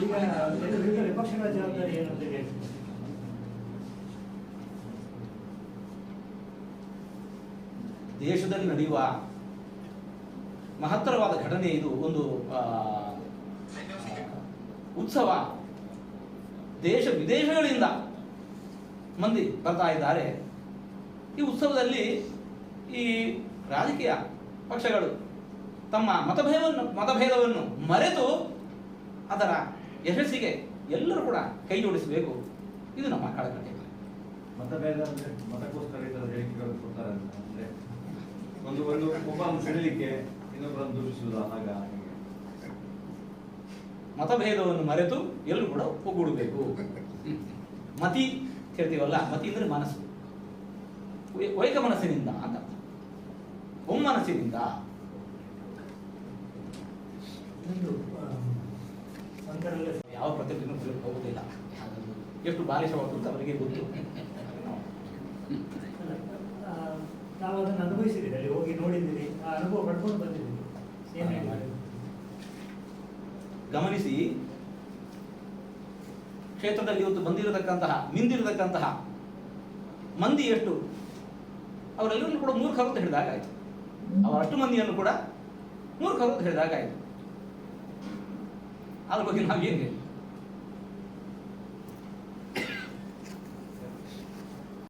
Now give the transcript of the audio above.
ಈಗ ವಿವಿಧ ವಿಪಕ್ಷಗಳ ಜವಾಬ್ದಾರಿ ಏನು ಅಂತ ಹೇಳಿ ದೇಶದಲ್ಲಿ ನಡೆಯುವ ಮಹತ್ತರವಾದ ಘಟನೆ ಇದು. ಒಂದು ಉತ್ಸವ. ದೇಶ ವಿದೇಶಗಳಿಂದ ಮಂದಿ ಬರ್ತಾ ಇದ್ದಾರೆ. ಈ ಉತ್ಸವದಲ್ಲಿ ಈ ರಾಜಕೀಯ ಪಕ್ಷಗಳು ತಮ್ಮ ಮತಭೇದವನ್ನು ಮರೆತು ಅದರ ಯಶಸ್ಸಿಗೆ ಎಲ್ಲರೂ ಕೂಡ ಕೈ ಜೋಡಿಸಬೇಕು. ಇದು ನಮ್ಮ ಕಳಕಳಿ. ಮತಭೇದ ಅಂದ್ರೆ ಮತಕ್ಕೋಸ್ಕರ ಈ ಥರದ ಹೇಳಿಕೆಗಳು ಕೊಡ್ತಾರೆ ಅಂದ್ರೆ ಒಂದು ಒಬ್ಬರನ್ನು ಸೆಳೆಯಲಿಕ್ಕೆ ಇನ್ನೊಬ್ಬರನ್ನು ದೂಷಿಸುವುದು ಆಗ ಮತಭೇದವನ್ನು ಮರೆತು ಎಲ್ಲರೂ ಕೂಡ ಒಗ್ಗೂಡಬೇಕು. ಮತಿ ಹೇಳ್ತೀವಲ್ಲ, ಮತಿ ಅಂದ್ರೆ ಮನಸ್ಸು. ವೈಕ ಮನಸ್ಸಿನಿಂದ ಅಂತ, ಒಮ್ಮನಸ್ಸಿನಿಂದ. ಯಾವ ಪ್ರತಿಭೆಯನ್ನು ಹೋಗುವುದಿಲ್ಲ. ಎಷ್ಟು ಬಾಲಿಶವಾಗುವುದು ಅವರಿಗೆ ಗೊತ್ತು. ನಾವು ಅದನ್ನು ಅನುಭವಿಸಿದ್ದೀರಿ, ಅಲ್ಲಿ ಹೋಗಿ ನೋಡಿದ್ದೀರಿ, ಆ ಅನುಭವ ಪಡ್ಕೊಂಡು ಬಂದಿದ್ದೀರಿ. ಗಮನಿಸಿ, ಕ್ಷೇತ್ರದಲ್ಲಿ ಇವತ್ತು ಬಂದಿರತಕ್ಕಂತಹ ಮಿಂದಿರತಕ್ಕಂತಹ ಮಂದಿ ಎಷ್ಟು, ಅವರೆಲ್ಲರೂ ಕೂಡ ಮೂರ್ಖರು ಅಂತ ಹೇಳಿದಾಗ ಆಯ್ತು. ಅವರಷ್ಟು ಮಂದಿಯನ್ನು ಕೂಡ ಮೂರ್ಖರು ಅಂತ ಹೇಳಿದಾಗ ಆಯ್ತು. ಅದ್ರ ಬಗ್ಗೆ ನಾವೇನು ಹೇಳಿ